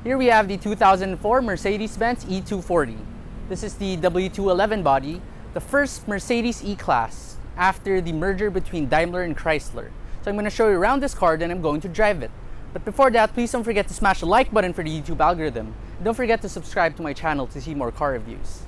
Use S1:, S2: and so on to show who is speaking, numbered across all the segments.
S1: Here we have the 2004 Mercedes Benz E240. This is the W211 body, the first Mercedes E Class after the merger between Daimler and Chrysler. So I'm going to show you around this car, then I'm going to drive it. But before that, please don't forget to smash the like button for the YouTube algorithm. And don't forget to subscribe to my channel to see more car reviews.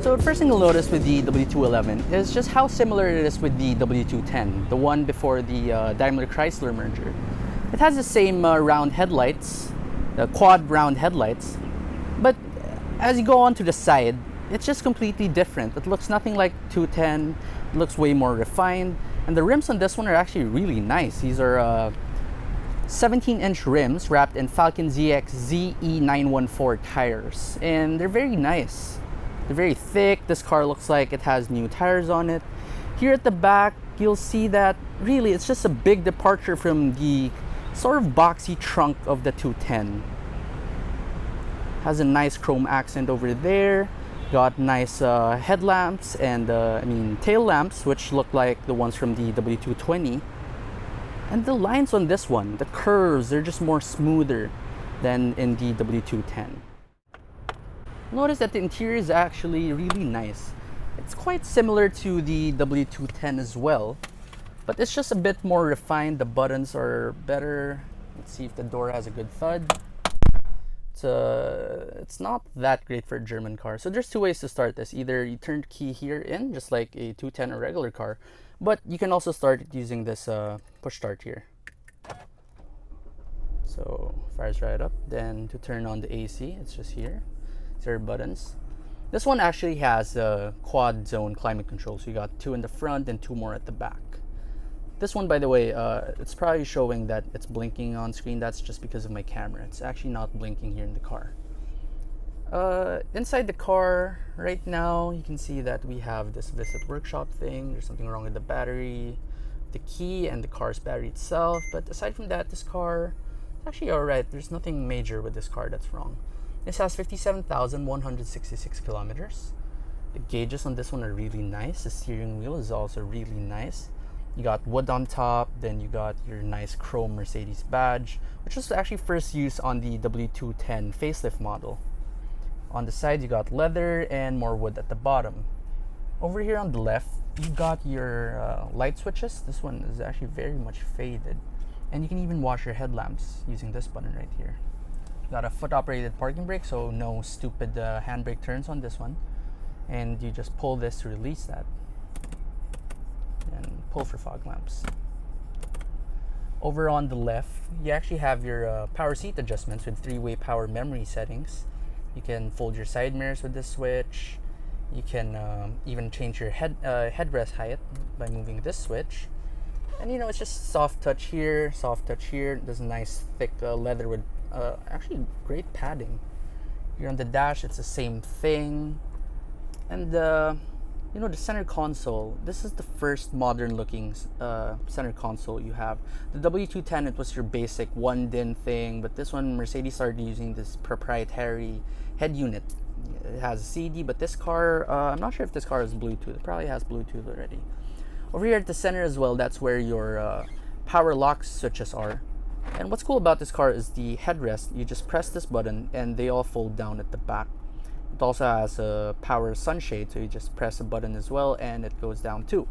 S1: So the first thing you'll notice with the W211 is just how similar it is with the W210, the one before the Daimler-Chrysler merger. It has the same round headlights, the quad round headlights, but as you go on to the side, it's just completely different. It looks nothing like 210, it looks way more refined, and the rims on this one are actually really nice. These are 17-inch rims wrapped in Falcon ZX ZE914 tires, and they're very nice. They're very thick. This car looks like it has new tires on it. Here at the back, you'll see that really it's just a big departure from the sort of boxy trunk of the 210. Has a nice chrome accent over there. Got nice headlamps and tail lamps, which look like the ones from the W220. And the lines on this one, the curves, they're just more smoother than in the W210. Notice that the interior is actually really nice. It's quite similar to the W210 as well, but it's just a bit more refined. The buttons are better. Let's see if the door has a good thud. It's not that great for a German car. So there's two ways to start this. Either you turn the key here in, just like a 210 or regular car, but you can also start it using this push start here. So fires right up. Then to turn on the AC, it's just here. Buttons. This one actually has a quad zone climate control, so you got two in the front and two more at the back. This one, by the way, it's probably showing that it's blinking on screen. That's just because of my camera. It's actually not blinking here in the car. Inside the car right now, you can see that we have this visit workshop thing. There's something wrong with the battery, the key, and the car's battery itself. But aside from that, this car is actually alright. There's nothing major with this car that's wrong. This has 57,166 kilometers. The gauges on this one are really nice. The steering wheel is also really nice. You got wood on top, then you got your nice chrome Mercedes badge, which was actually first used on the W210 facelift model. On the side, you got leather and more wood at the bottom. Over here on the left, you got your light switches. This one is actually very much faded. And you can even wash your headlamps using this button right here. Got a foot operated parking brake, so no stupid handbrake turns on this one, and you just pull this to release that and pull for fog lamps. Over on the left, you actually have your power seat adjustments with 3-way power memory settings. You can fold your side mirrors with this switch. You can even change your headrest height by moving this switch. And it's just soft touch here, soft touch here. There's a nice thick leather with actually great padding. Here on the dash, it's the same thing. And the center console, this is the first modern looking center console you have. The W210, it was your basic one DIN thing, but this one Mercedes started using this proprietary head unit. It has a CD, but this car, I'm not sure if this car has Bluetooth. It probably has Bluetooth already. Over here at the center as well, that's where your power lock switches are. And what's cool about this car is the headrest. You just press this button and they all fold down at the back. It also has a power sunshade, so you just press a button as well and it goes down too.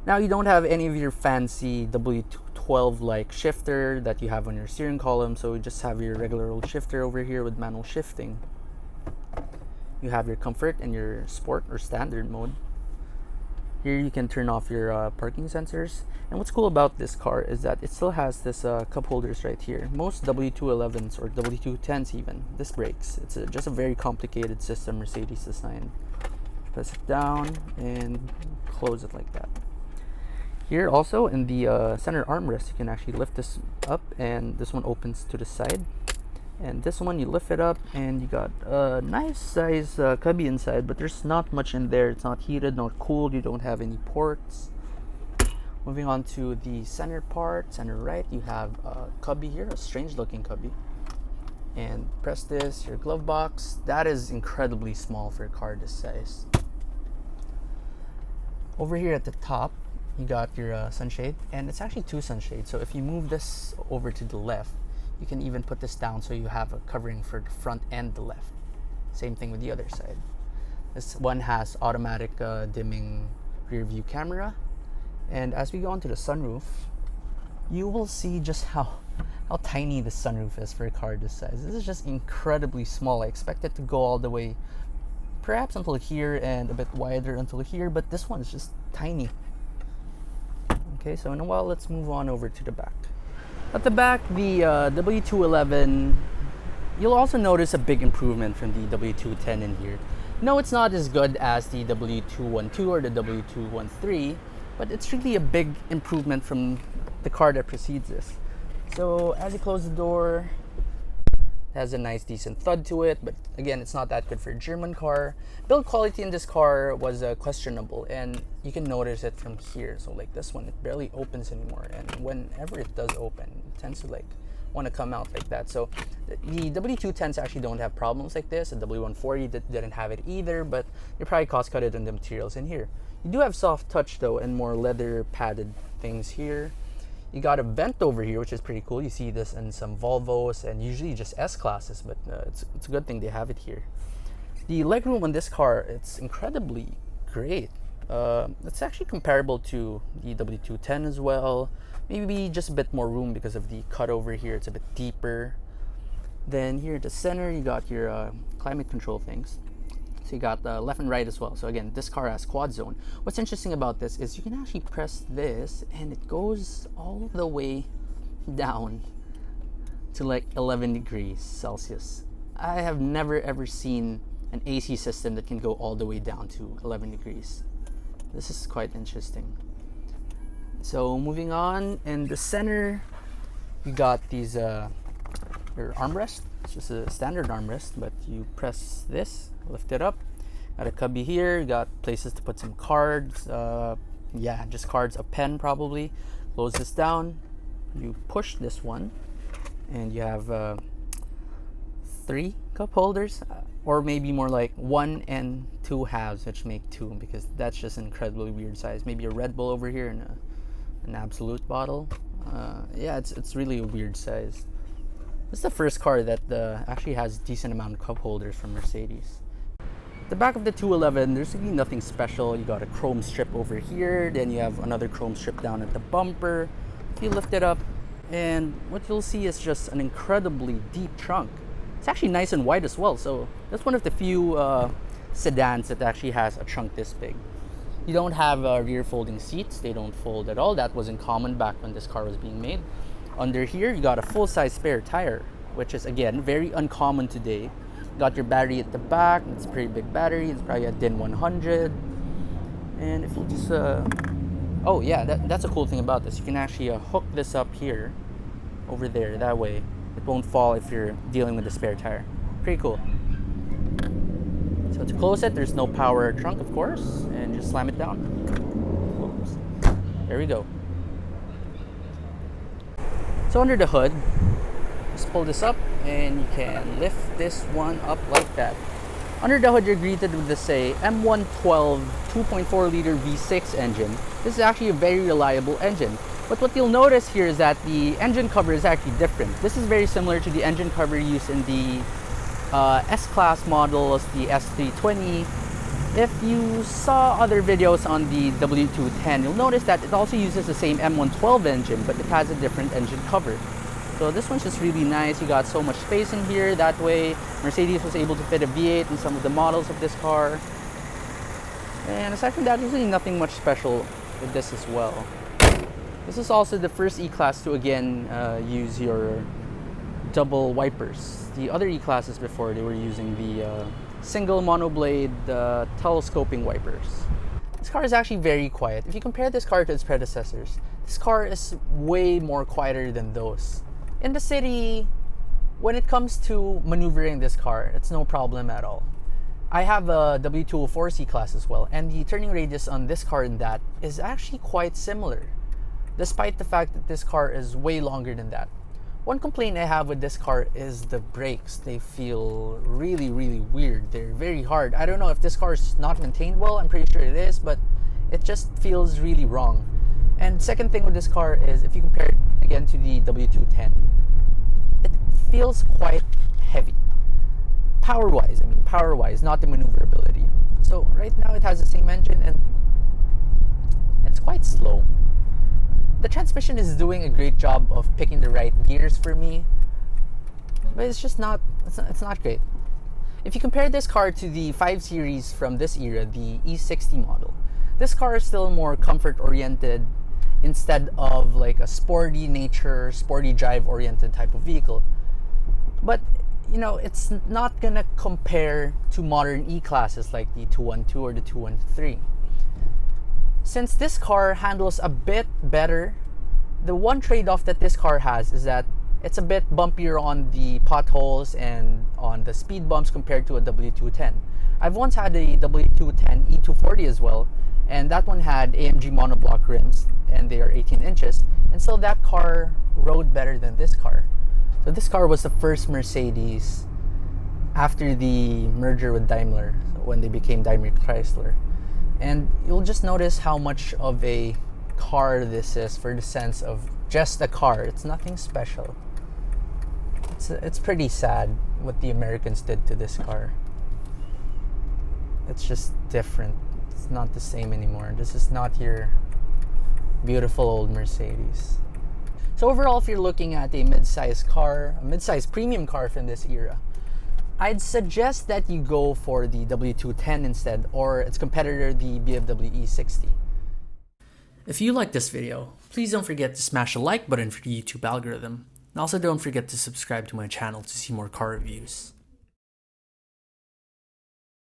S1: Now you don't have any of your fancy W212 like shifter that you have on your steering column, so you just have your regular old shifter over here with manual shifting. You have your comfort and your sport or standard mode. Here you can turn off your parking sensors. And what's cool about this car is that it still has this cup holders right here. Most W211s or W210s even, this breaks. It's just a very complicated system Mercedes designed. Press it down and close it like that. Here also in the center armrest, you can actually lift this up and this one opens to the side. And this one, you lift it up and you got a nice size cubby inside, but there's not much in there. It's not heated nor cooled. You don't have any ports. Moving on to the center part, center right, you have a cubby here, a strange looking cubby. And press this, your glove box. That is incredibly small for a car this size. Over here at the top, you got your sunshade, and it's actually two sunshades. So if you move this over to the left, you can even put this down so you have a covering for the front and the left. Same thing with the other side. This one has automatic dimming rear view camera. And as we go onto the sunroof, you will see just how tiny the sunroof is for a car this size. This is just incredibly small. I expect it to go all the way perhaps until here and a bit wider until here, but this one is just tiny. Okay, so in a while, let's move on over to the back. At the back, the W211, you'll also notice a big improvement from the W210 in here. No, it's not as good as the W212 or the W213, but it's really a big improvement from the car that precedes this. So as you close the door, it has a nice decent thud to it, but again, it's not that good for a German car. Build quality in this car was questionable, and you can notice it from here. So like this one, it barely opens anymore, and whenever it does open, it tends to like want to come out like that. So the W210s actually don't have problems like this. The W140 didn't have it either, but they probably cost cut it on the materials in here. You do have soft touch though, and more leather padded things here. You got a vent over here, which is pretty cool. You see this in some Volvos and usually just S classes, but it's a good thing they have it here. The legroom on this car, it's incredibly great. It's actually comparable to the W210 as well. Maybe just a bit more room because of the cut over here. It's a bit deeper. Then here at the center, you got your climate control things. So you got left and right as well. So again, this car has quad zone. What's interesting about this is you can actually press this and it goes all the way down to like 11 degrees Celsius. I have never ever seen an AC system that can go all the way down to 11 degrees. This is quite interesting. So moving on, in the center, you got these your armrest. It's just a standard armrest, but you press this, lift it up. Got a cubby here. You got places to put some cards. Yeah, just cards, a pen probably. Close this down. You push this one, and you have 3 cup holders, or maybe more like 1 and 2 halves, which make 2, because that's just an incredibly weird size. Maybe a Red Bull over here and an Absolute bottle. Yeah, it's really a weird size. This is the first car that actually has a decent amount of cup holders from Mercedes. The back of the 211, there's really nothing special. You got a chrome strip over here, then you have another chrome strip down at the bumper. You lift it up, and what you'll see is just an incredibly deep trunk. It's actually nice and wide as well, so that's one of the few sedans that actually has a trunk this big. You don't have rear folding seats. They don't fold at all. That wasn't common back when this car was being made. Under here, you got a full-size spare tire, which is, again, very uncommon today. Got your battery at the back. It's a pretty big battery. It's probably a DIN 100. And if you just... oh, yeah, that's a cool thing about this. You can actually hook this up here, over there. That way, it won't fall if you're dealing with the spare tire. Pretty cool. So to close it, there's no power trunk, of course. And just slam it down. Oops. There we go. So under the hood, just pull this up and you can lift this one up like that. Under the hood, you're greeted with this M112 2.4 liter V6 engine. This is actually a very reliable engine. But what you'll notice here is that the engine cover is actually different. This is very similar to the engine cover used in the S Class models, the S320. If you saw other videos on the W210, you'll notice that it also uses the same M112 engine, but it has a different engine cover. So this one's just really nice. You got so much space in here. That way, Mercedes was able to fit a V8 in some of the models of this car. And aside from that, there's really nothing much special with this as well. This is also the first E Class to again use your double wipers. The other E Classes before, they were using the single monoblade telescoping wipers. This car is actually very quiet. If you compare this car to its predecessors, this car is way more quieter than those. In the city, when it comes to maneuvering this car, it's no problem at all. I have a W204 C Class as well, and the turning radius on this car and that is actually quite similar. despite the fact that this car is way longer than that. One complaint I have with this car is the brakes. They feel really, really weird. They're very hard. I don't know if this car is not maintained well. I'm pretty sure it is, but it just feels really wrong. And second thing with this car is, if you compare it again to the W210, it feels quite heavy. Power-wise, not the maneuverability. So right now it has the same engine and it's quite slow. The transmission is doing a great job of picking the right gears for me, but it's just not, it's not great. If you compare this car to the 5 Series from this era, the E60 model, this car is still more comfort oriented instead of like a sporty nature, sporty drive oriented type of vehicle. But you know, it's not gonna compare to modern E-classes like the 212 or the 213. Since this car handles a bit better, the one trade-off that this car has is that it's a bit bumpier on the potholes and on the speed bumps compared to a W210. I've once had a W210 E240 as well, and that one had AMG monoblock rims and they are 18 inches, and so that car rode better than this car. So this car was the first Mercedes after the merger with Daimler, when they became Daimler-Chrysler. And you'll just notice how much of a car this is for the sense of just a car. It's nothing special. It's pretty sad what the Americans did to this car. It's just different. It's not the same anymore. This is not your beautiful old Mercedes. So overall, if you're looking at a mid-size car, a mid-size premium car from this era, I'd suggest that you go for the W210 instead, or its competitor, the BMW E60. If you like this video, please don't forget to smash the like button for the YouTube algorithm. And also don't forget to subscribe to my channel to see more car reviews.